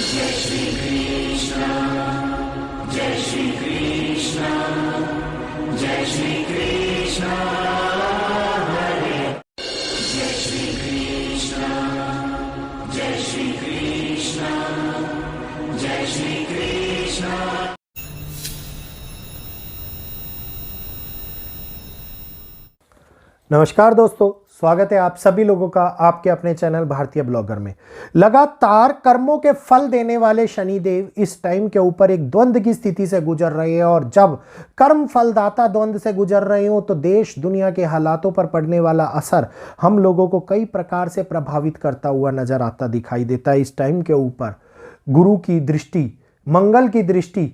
जय श्री कृष्ण, जय श्री कृष्ण, जय श्री कृष्ण हरे, जय श्री कृष्ण, जय श्री कृष्ण, जय श्री कृष्ण। नमस्कार दोस्तों, स्वागत है आप सभी लोगों का आपके अपने चैनल भारतीय ब्लॉगर में। लगातार कर्मों के फल देने वाले शनिदेव इस टाइम के ऊपर एक द्वंद्व की स्थिति से गुजर रहे हैं, और जब कर्म फलदाता द्वंद्व से गुजर रहे हो तो देश दुनिया के हालातों पर पड़ने वाला असर हम लोगों को कई प्रकार से प्रभावित करता हुआ नजर आता दिखाई देता है। इस टाइम के ऊपर गुरु की दृष्टि, मंगल की दृष्टि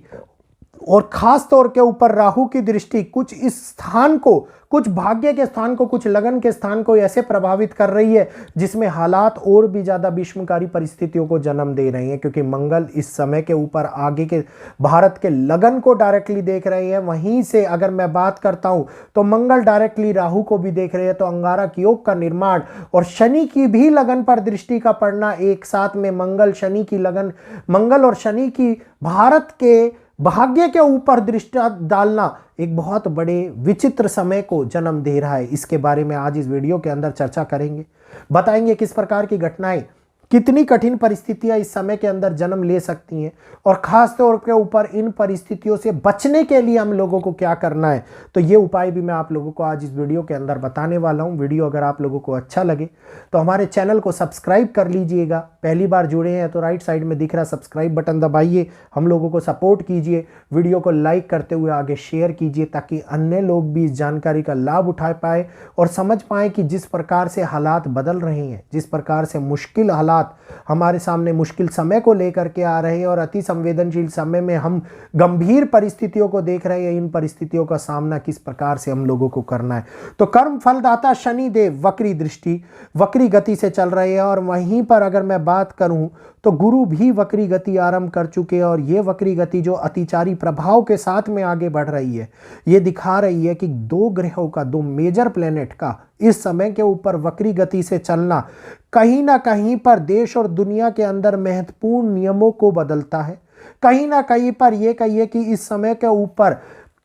और खास तौर के ऊपर राहु की दृष्टि कुछ इस स्थान को, कुछ भाग्य के स्थान को, कुछ लगन के स्थान को ऐसे प्रभावित कर रही है जिसमें हालात और भी ज्यादा विषमकारी परिस्थितियों को जन्म दे रही हैं, क्योंकि मंगल इस समय के ऊपर आगे के भारत के लगन को डायरेक्टली देख रहे हैं। वहीं से अगर मैं बात करता हूं तो मंगल डायरेक्टली राहु को भी देख रहे हैं, तो अंगारक योग का निर्माण और शनि की भी लगन पर दृष्टि का पड़ना, एक साथ में मंगल शनि की लगन, मंगल और शनि की भारत के भाग्य के ऊपर दृष्टि डालना एक बहुत बड़े विचित्र समय को जन्म दे रहा है। इसके बारे में आज इस वीडियो के अंदर चर्चा करेंगे, बताएंगे किस प्रकार की घटनाएं, कितनी कठिन परिस्थितियां इस समय के अंदर जन्म ले सकती हैं, और खास तौर के ऊपर इन परिस्थितियों से बचने के लिए हम लोगों को क्या करना है। तो ये उपाय भी मैं आप लोगों को आज इस वीडियो के अंदर बताने वाला हूं। वीडियो अगर आप लोगों को अच्छा लगे तो हमारे चैनल को सब्सक्राइब कर लीजिएगा। पहली बार जुड़े हैं तो राइट साइड में दिख रहा सब्सक्राइब बटन दबाइए, हम लोगों को सपोर्ट कीजिए। वीडियो को लाइक करते हुए आगे शेयर कीजिए ताकि अन्य लोग भी इस जानकारी का लाभ उठा पाए और समझ पाए कि जिस प्रकार से हालात बदल रहे हैं, जिस प्रकार से मुश्किल हालात हमारे सामने मुश्किल समय को लेकर के आ रहे हैं और अति संवेदनशील समय में हम गंभीर परिस्थितियों को देख रहे हैं, इन परिस्थितियों का सामना किस प्रकार से हम लोगों को करना है। तो कर्म फलदाता शनिदेव वक्री दृष्टि, वक्री गति से चल रहे हैं, और वहीं पर अगर मैं बात करूं तो गुरु भी वक्री गति आरंभ कर चुके हैं, और ये वक्री गति जो अतिचारी प्रभाव के साथ में आगे बढ़ रही है, ये दिखा रही है कि दो ग्रहों का, दो मेजर प्लेनेट का इस समय के ऊपर वक्री गति से चलना कहीं ना कहीं पर देश और दुनिया के अंदर महत्वपूर्ण नियमों को बदलता है। कहीं ना कहीं पर यह कहिए कि इस समय के ऊपर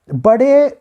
बड़े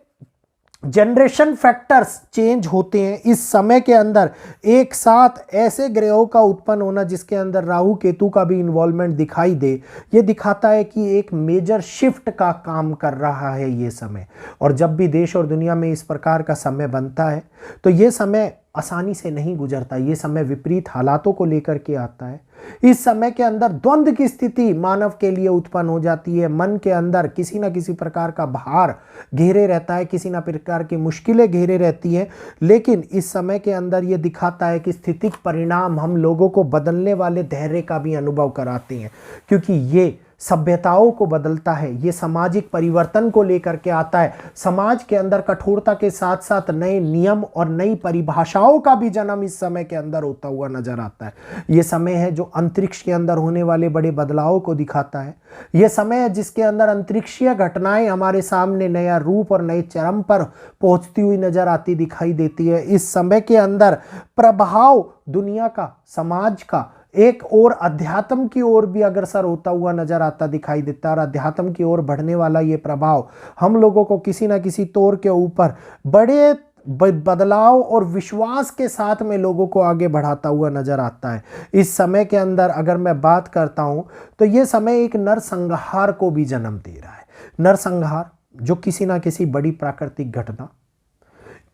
जनरेशन फैक्टर्स चेंज होते हैं। इस समय के अंदर एक साथ ऐसे ग्रहों का उत्पन्न होना जिसके अंदर राहु केतु का भी इन्वॉल्वमेंट दिखाई दे, ये दिखाता है कि एक मेजर शिफ्ट का काम कर रहा है ये समय। और जब भी देश और दुनिया में इस प्रकार का समय बनता है तो ये समय आसानी से नहीं गुजरता, ये समय विपरीत हालातों को लेकर के आता है। इस समय के अंदर द्वंद्व की स्थिति मानव के लिए उत्पन्न हो जाती है। मन के अंदर किसी ना किसी प्रकार का भार घेरे रहता है, किसी ना प्रकार की मुश्किलें घेरे रहती हैं, लेकिन इस समय के अंदर ये दिखाता है कि स्थितिक परिणाम हम लोगों को बदलने वाले धैर्य का भी अनुभव कराते हैं, क्योंकि ये सभ्यताओं को बदलता है, ये सामाजिक परिवर्तन को लेकर के आता है। समाज के अंदर कठोरता के साथ साथ नए नियम और नई परिभाषाओं का भी जन्म इस समय के अंदर होता हुआ नजर आता है। ये समय है जो अंतरिक्ष के अंदर होने वाले बड़े बदलावों को दिखाता है। ये समय है जिसके अंदर अंतरिक्षीय घटनाएं हमारे सामने नया रूप और नए चरम पर पहुंचती हुई नजर आती दिखाई देती है। इस समय के अंदर प्रभाव दुनिया का, समाज का एक और अध्यात्म की ओर भी अग्रसर होता हुआ नजर आता दिखाई देता है, और अध्यात्म की ओर बढ़ने वाला ये प्रभाव हम लोगों को किसी ना किसी तौर के ऊपर बड़े बदलाव और विश्वास के साथ में लोगों को आगे बढ़ाता हुआ नजर आता है। इस समय के अंदर अगर मैं बात करता हूं तो ये समय एक नरसंहार को भी जन्म दे रहा है। नरसंहार जो किसी ना किसी बड़ी प्राकृतिक घटना,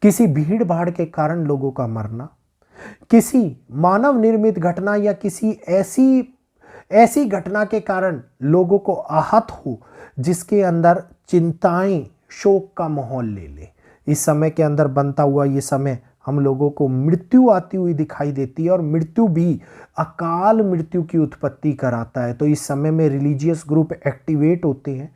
किसी भीड़ भाड़ के कारण लोगों का मरना, किसी मानव निर्मित घटना या किसी ऐसी घटना के कारण लोगों को आहत हो जिसके अंदर चिंताएं, शोक का माहौल ले ले। इस समय के अंदर बनता हुआ ये समय हम लोगों को मृत्यु आती हुई दिखाई देती है, और मृत्यु भी अकाल मृत्यु की उत्पत्ति कराता है। तो इस समय में रिलीजियस ग्रुप एक्टिवेट होते हैं,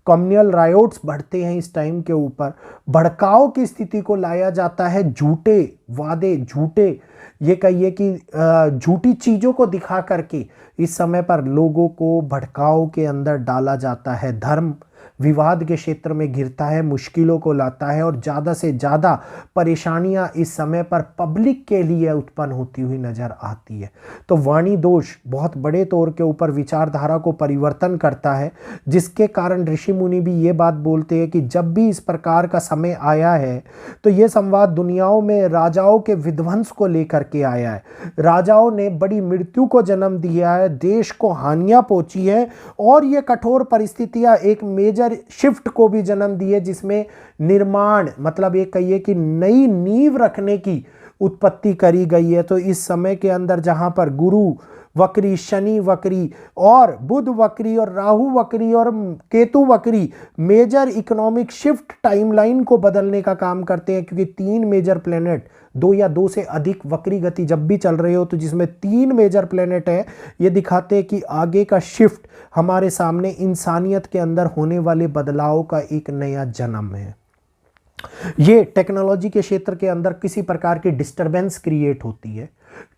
कम्युनल रायोट्स बढ़ते हैं। इस टाइम के ऊपर भड़काव की स्थिति को लाया जाता है, झूठे वादे, झूठे ये कहिए कि झूठी चीजों को दिखा करके इस समय पर लोगों को भड़काव के अंदर डाला जाता है। धर्म विवाद के क्षेत्र में घिरता है, मुश्किलों को लाता है और ज़्यादा से ज़्यादा परेशानियां इस समय पर पब्लिक के लिए उत्पन्न होती हुई नजर आती है। तो वाणी दोष बहुत बड़े तौर के ऊपर विचारधारा को परिवर्तन करता है, जिसके कारण ऋषि मुनि भी ये बात बोलते हैं कि जब भी इस प्रकार का समय आया है तो ये संवाद दुनियाओं में राजाओं के विध्वंस को लेकर के आया है। राजाओं ने बड़ी मृत्यु को जन्म दिया है, देश को हानियां पहुंची है और ये कठोर परिस्थितियां एक मेजर शिफ्ट को भी जन्म दी है, जिसमें निर्माण मतलब ये कहिए कि नई नींव रखने की उत्पत्ति करी गई है। तो इस समय के अंदर जहां पर गुरु वक्री, शनि वक्री और बुध वक्री और राहु वक्री और केतु वक्री मेजर इकोनॉमिक शिफ्ट टाइमलाइन को बदलने का काम करते हैं, क्योंकि 3 मेजर प्लेनेट 2 या 2 से अधिक वक्री गति जब भी चल रहे हो तो जिसमें 3 मेजर प्लेनेट है, ये दिखाते हैं कि आगे का शिफ्ट हमारे सामने इंसानियत के अंदर होने वाले बदलाव का एक नया जन्म है। ये टेक्नोलॉजी के क्षेत्र के अंदर किसी प्रकार की डिस्टरबेंस क्रिएट होती है,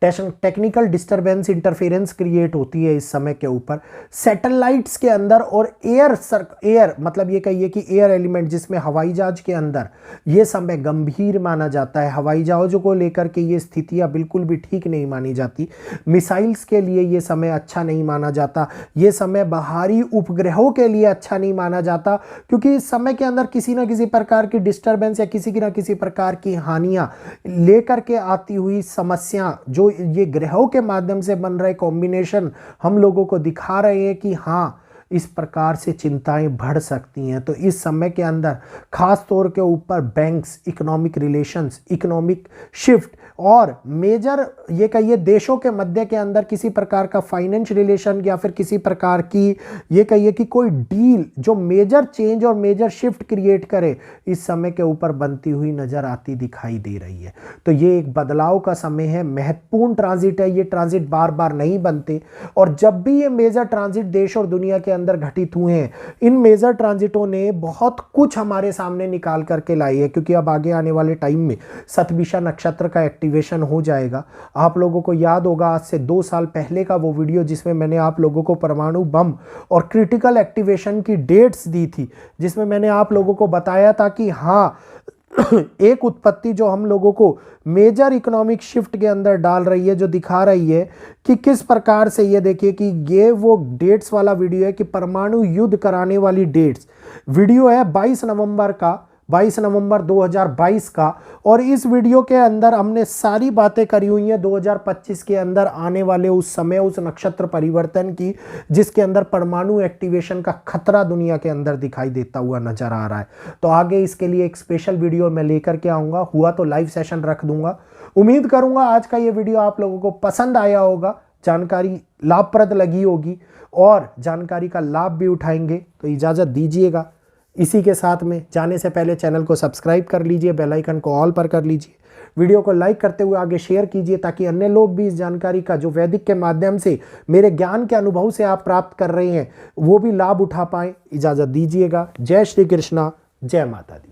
टेक्निकल डिस्टरबेंस इंटरफेरेंस क्रिएट होती है इस समय के ऊपर। सैटेलाइट्स के अंदर और एयर मतलब ये कहिए कि एयर एलिमेंट जिसमें हवाई जहाज के अंदर ये समय गंभीर माना जाता है। हवाई जहाज़ों को लेकर के ये स्थितियां बिल्कुल भी ठीक नहीं मानी जाती। मिसाइल्स के लिए ये समय अच्छा नहीं माना जाता। ये समय बाहरी उपग्रहों के लिए अच्छा नहीं माना जाता, क्योंकि इस समय के अंदर किसी ना किसी प्रकार की डिस्टरबेंस या किसी ना किसी प्रकार की हानियां लेकर के आती हुई समस्या जो ये ग्रहों के माध्यम से बन रहे कॉम्बिनेशन हम लोगों को दिखा रहे हैं कि हाँ, इस प्रकार से चिंताएं बढ़ सकती हैं। तो इस समय के अंदर खास तौर के ऊपर banks, economic relations, economic shift और मेजर ये कहिए देशों के मध्य के अंदर किसी प्रकार का फाइनेंस रिलेशन या फिर किसी प्रकार की ये कहिए कि कोई डील जो मेजर चेंज और मेजर शिफ्ट क्रिएट करे, इस समय के ऊपर बनती हुई नजर आती दिखाई दे रही है। तो ये एक बदलाव का समय है, महत्वपूर्ण ट्रांजिट है। ये ट्रांजिट बार बार नहीं बनते और जब भी ये मेजर ट्रांजिट देश और दुनिया के अंदर घटित हुए हैं, इन मेजर ट्रांजिटों ने बहुत कुछ हमारे सामने निकाल करके लाई है, क्योंकि अब आगे आने वाले टाइम में शतभिषा नक्षत्र का एक्टिवेशन हो जाएगा। आप लोगों को याद होगा आज से 2 साल पहले का वो वीडियो जिसमें मैंने आप लोगों को परमाणु बम और क्रिटिकल एक्टिवेशन की डेट्स दी थी, जिसमें मैंने आप लोगों को बताया था कि हाँ एक उत्पत्ति जो हम लोगों को मेजर इकोनॉमिक शिफ्ट के अंदर डाल रही है, जो दिखा रही है कि किस प्रकार से ये देखिए कि ये वो डेट्स वाला वीडियो है कि परमाणु युद्ध कराने वाली डेट्स वीडियो है 22 नवंबर 2022 का। और इस वीडियो के अंदर हमने सारी बातें करी हुई हैं 2025 के अंदर आने वाले उस समय, उस नक्षत्र परिवर्तन की, जिसके अंदर परमाणु एक्टिवेशन का खतरा दुनिया के अंदर दिखाई देता हुआ नजर आ रहा है। तो आगे इसके लिए एक स्पेशल वीडियो मैं लेकर के आऊँगा, हुआ तो लाइव सेशन रख दूंगा। उम्मीद करूँगा आज का ये वीडियो आप लोगों को पसंद आया होगा, जानकारी लाभप्रद लगी होगी और जानकारी का लाभ भी उठाएंगे। तो इजाज़त दीजिएगा। इसी के साथ में जाने से पहले चैनल को सब्सक्राइब कर लीजिए, बेल आइकन को ऑल पर कर लीजिए, वीडियो को लाइक करते हुए आगे शेयर कीजिए, ताकि अन्य लोग भी इस जानकारी का जो वैदिक के माध्यम से मेरे ज्ञान के अनुभव से आप प्राप्त कर रहे हैं वो भी लाभ उठा पाएं। इजाज़त दीजिएगा। जय श्री कृष्णा, जय माता दी।